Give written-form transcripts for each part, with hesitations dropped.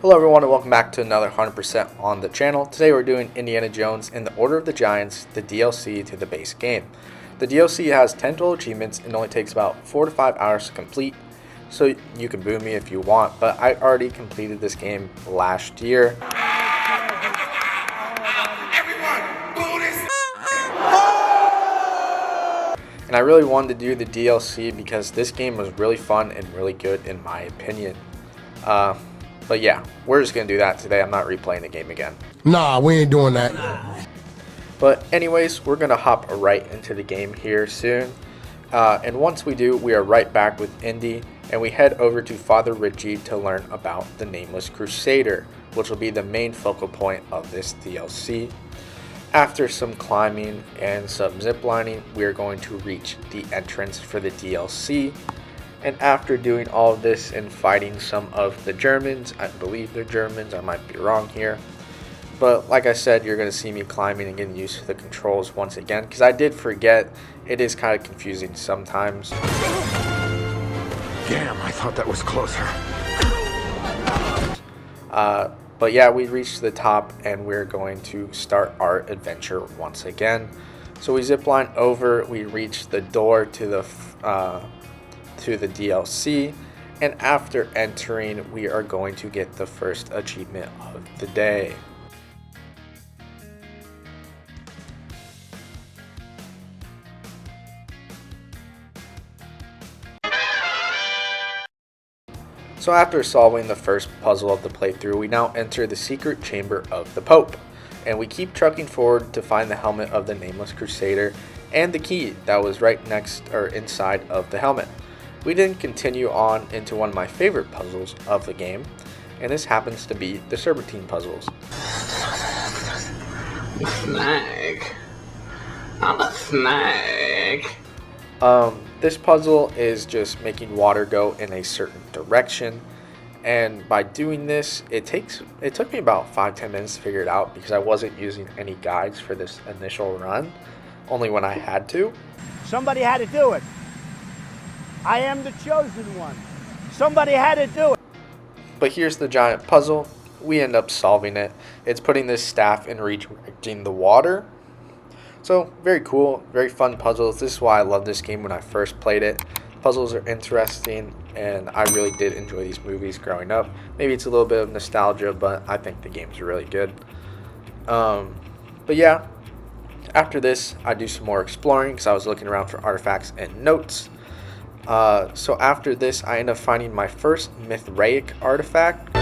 Hello everyone and welcome back to another 100% on the channel. Today we're doing Indiana Jones in the Order of the Giants, the DLC to the base game. The DLC has 10 total achievements and only takes about 4 to 5 hours to complete, so you can boo me if you want, but I already completed this game last year. And I really wanted to do the DLC because this game was really fun and really good in my opinion. But yeah, we're just going to do that today. I'm not replaying the game again. Nah, we ain't doing that. But anyways, we're going to hop right into the game here soon. And once we do, we are right back with Indy. And we head over to Father Ritchie to learn about the Nameless Crusader, which will be the main focal point of this DLC. After some climbing and some ziplining, we are going to reach the entrance for the DLC. And after doing all of this and fighting some of the Germans, I believe they're Germans, I might be wrong here. But like I said, you're going to see me climbing and getting used to the controls once again, because I did forget. It is kind of confusing sometimes. Damn, I thought that was closer. But yeah, we reached the top and we're going to start our adventure once again. So we zipline over, we reach the door to the DLC, and after entering, we are going to get the first achievement of the day. So after solving the first puzzle of the playthrough, we now enter the secret chamber of the Pope, and we keep trucking forward to find the helmet of the Nameless Crusader and the key that was right next or inside of the helmet. We then continue on into one of my favorite puzzles of the game, and this happens to be the Serpentine puzzles. Snag. I'm a snag. This puzzle is just making water go in a certain direction, and by doing this, it took me about 5-10 minutes to figure it out because I wasn't using any guides for this initial run, only when I had to. Somebody had to do it. I am the chosen one. Somebody had to do it. But here's the giant puzzle. We end up solving it. It's putting this staff and redirecting the water. So very cool, very fun puzzles. This is why I love this game when I first played it. Puzzles are interesting and I really did enjoy these movies growing up. Maybe it's a little bit of nostalgia, but I think the games are really good. But yeah, after this I do some more exploring because I was looking around for artifacts and notes. So after this, I end up finding my first Mithraic artifact.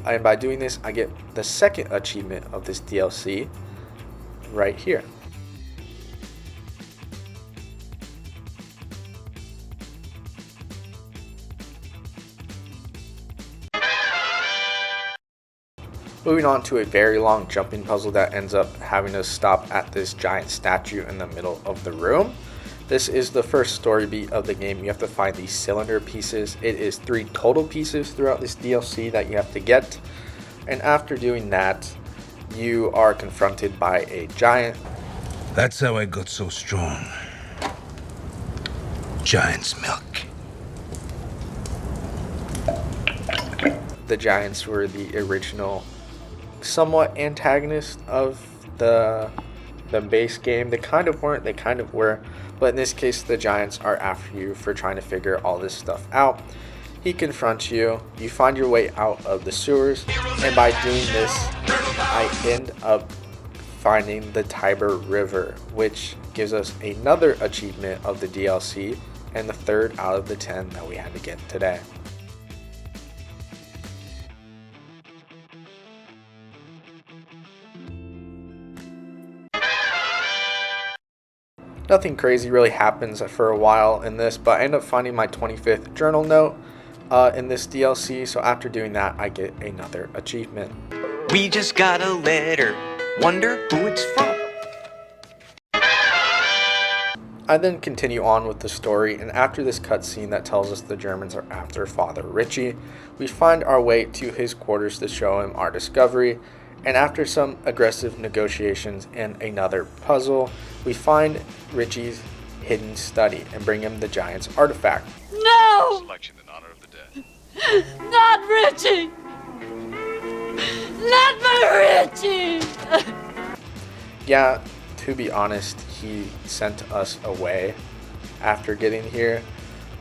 And by doing this, I get the second achievement of this DLC right here. Moving on to a very long jumping puzzle that ends up having us stop at this giant statue in the middle of the room. This is the first story beat of the game. You have to find these cylinder pieces. It is 3 total pieces throughout this DLC that you have to get. And after doing that, you are confronted by a giant. That's how I got so strong. Giant's milk. The giants were the original somewhat antagonist of the base game. They kind of weren't, they kind of were, but in this case the giants are after you for trying to figure all this stuff out. He confronts you, you find your way out of the sewers, and by doing this I end up finding the Tiber River, which gives us another achievement of the DLC and the 3rd out of the 10 that we had to get today. Nothing crazy really happens for a while in this, but I end up finding my 25th journal note in this DLC, so after doing that, I get another achievement. We just got a letter, wonder who it's from. I then continue on with the story, and after this cutscene that tells us the Germans are after Father Ritchie, we find our way to his quarters to show him our discovery, and after some aggressive negotiations and another puzzle, we find Ritchie's hidden study and bring him the giant's artifact. No! Selection in honor of the dead. Not Richie! Not my Richie! Yeah, to be honest, he sent us away after getting here.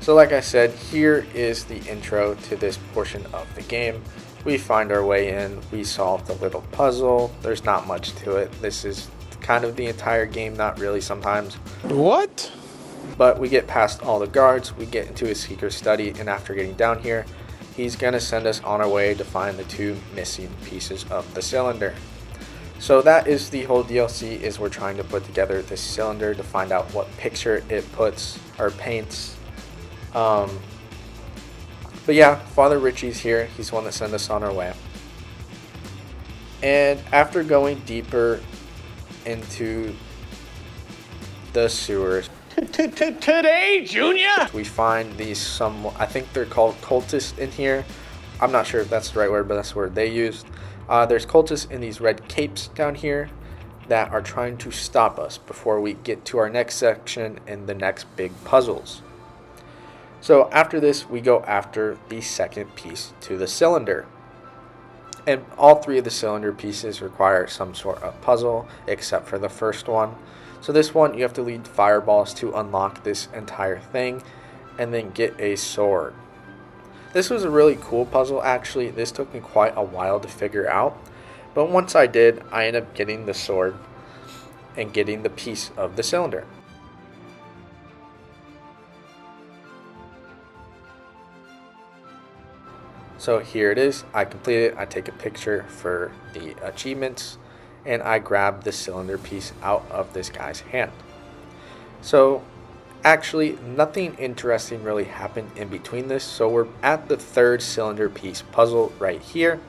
So like I said, here is the intro to this portion of the game. We find our way in, we solve the little puzzle. There's not much to it. This is kind of the entire game, not really sometimes. What? But we get past all the guards, we get into his secret study, and after getting down here, he's gonna send us on our way to find the 2 missing pieces of the cylinder. So that is the whole DLC, is we're trying to put together this cylinder to find out what picture it puts or paints. But yeah, Father Richie's here. He's the one that sent us on our way. And after going deeper into the sewers, Today, Junior! we find these I think they're called cultists in here. I'm not sure if that's the right word, but that's the word they used. There's cultists in these red capes down here that are trying to stop us before we get to our next section and the next big puzzles. So after this, we go after the second piece to the cylinder. And all 3 of the cylinder pieces require some sort of puzzle, except for the first one. So this one, you have to lead fireballs to unlock this entire thing, and then get a sword. This was a really cool puzzle, actually. This took me quite a while to figure out. But once I did, I ended up getting the sword and getting the piece of the cylinder. So here it is. I completed it. I take a picture for the achievements, and I grab the cylinder piece out of this guy's hand. So actually nothing interesting really happened in between this. So we're at the 3rd cylinder piece puzzle right here.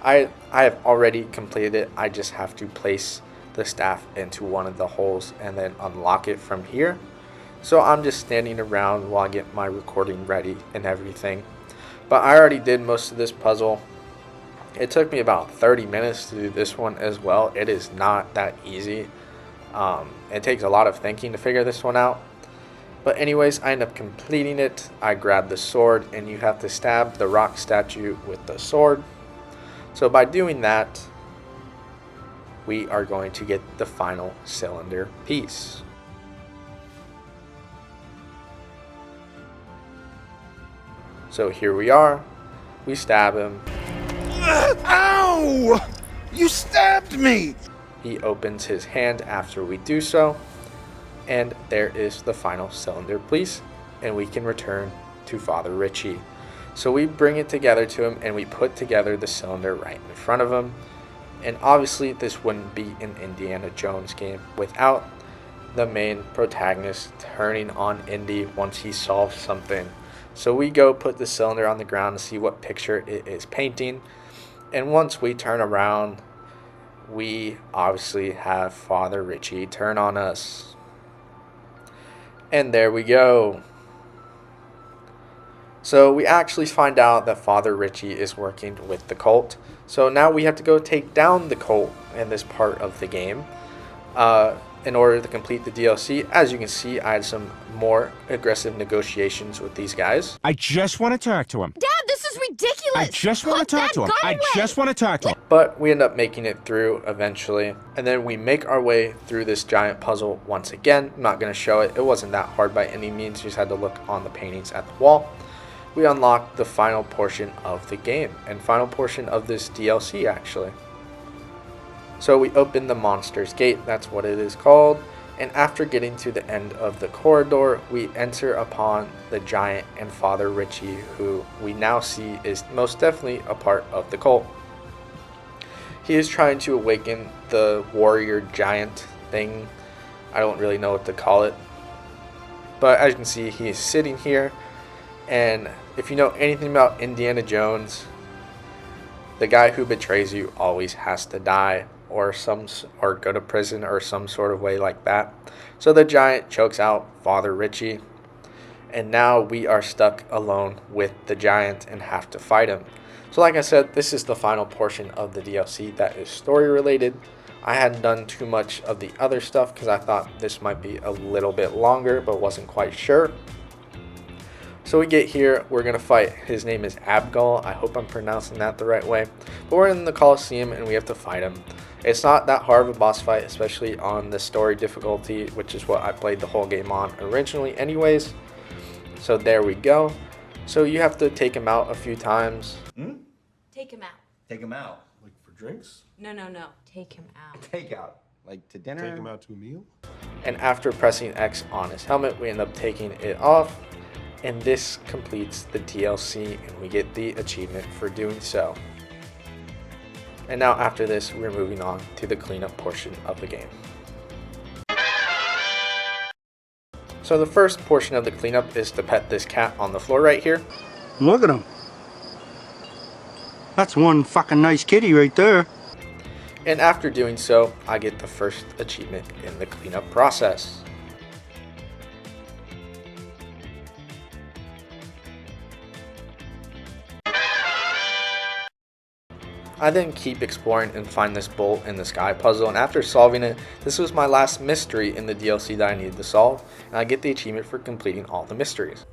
I have already completed it. I just have to place the staff into one of the holes and then unlock it from here. So I'm just standing around while I get my recording ready and everything. But I already did most of this puzzle. It took me about 30 minutes to do this one as well. It is not that easy. It takes a lot of thinking to figure this one out. But anyways, I end up completing it. I grab the sword, and you have to stab the rock statue with the sword. So by doing that, we are going to get the final cylinder piece. So here we are. We stab him. Ow! You stabbed me! He opens his hand after we do so. And there is the final cylinder piece. And we can return to Father Richie. So we bring it together to him, and we put together the cylinder right in front of him. And obviously this wouldn't be an Indiana Jones game without the main protagonist turning on Indy once he solves something. So we go put the cylinder on the ground to see what picture it is painting. And once we turn around, we obviously have Father Richie turn on us. And there we go. So we actually find out that Father Richie is working with the cult. So now we have to go take down the cult in this part of the game. In order to complete the DLC. As you can see, I had some more aggressive negotiations with these guys. I just want to talk to him. Dad, this is ridiculous! I just want to talk to him. I just want to talk to him. But we end up making it through eventually. And then we make our way through this giant puzzle once again. I'm not going to show it. It wasn't that hard by any means. You just had to look on the paintings at the wall. We unlocked the final portion of the game. And final portion of this DLC, actually. So we open the Monster's Gate, that's what it is called, and after getting to the end of the corridor, we enter upon the giant and Father Richie, who we now see is most definitely a part of the cult. He is trying to awaken the warrior giant thing. I don't really know what to call it. But as you can see, he is sitting here, and if you know anything about Indiana Jones, the guy who betrays you always has to die. Or go to prison or some sort of way like that. So the giant chokes out Father Richie, and now we are stuck alone with the giant and have to fight him. So like I said, this is the final portion of the DLC that is story related. I hadn't done too much of the other stuff because I thought this might be a little bit longer, but wasn't quite sure. So we get here, we're going to fight, his name is Abgal, I hope I'm pronouncing that the right way, but we're in the Coliseum and we have to fight him. It's not that hard of a boss fight, especially on the story difficulty, which is what I played the whole game on originally anyways. So there we go. So you have to take him out a few times. Take him out. Take him out. Like for drinks? No. Take him out. Take out. Like to dinner? Take him out to a meal? And after pressing X on his helmet, we end up taking it off. And this completes the DLC and we get the achievement for doing so. And now after this, we're moving on to the cleanup portion of the game. So the first portion of the cleanup is to pet this cat on the floor right here. Look at him. That's one fucking nice kitty right there. And after doing so, I get the first achievement in the cleanup process. I then keep exploring and find this bolt in the sky puzzle, and after solving it, this was my last mystery in the DLC that I needed to solve, and I get the achievement for completing all the mysteries.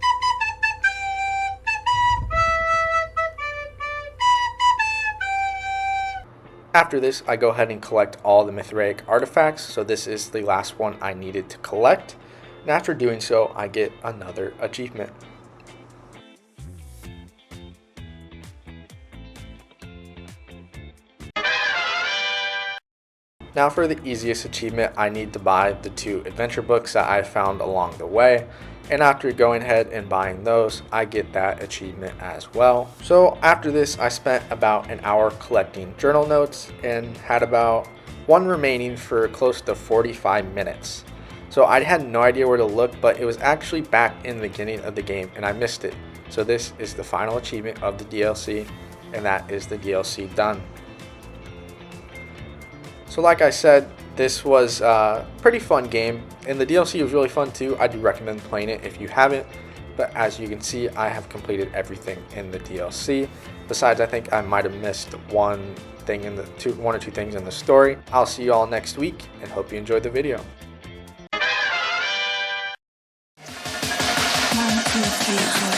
After this, I go ahead and collect all the Mithraic artifacts, so this is the last one I needed to collect, and after doing so, I get another achievement. Now for the easiest achievement, I need to buy the 2 adventure books that I found along the way, and after going ahead and buying those, I get that achievement as well. So after this, I spent about an hour collecting journal notes and had about 1 remaining for close to 45 minutes. So I had no idea where to look, but it was actually back in the beginning of the game and I missed it. So this is the final achievement of the DLC, and that is the DLC done. So like I said, this was a pretty fun game, and the DLC was really fun too. I do recommend playing it if you haven't, but as you can see, I have completed everything in the DLC. Besides, I think I might have missed one or two things in the story. I'll see you all next week, and hope you enjoyed the video. 1, 2, 3, 4.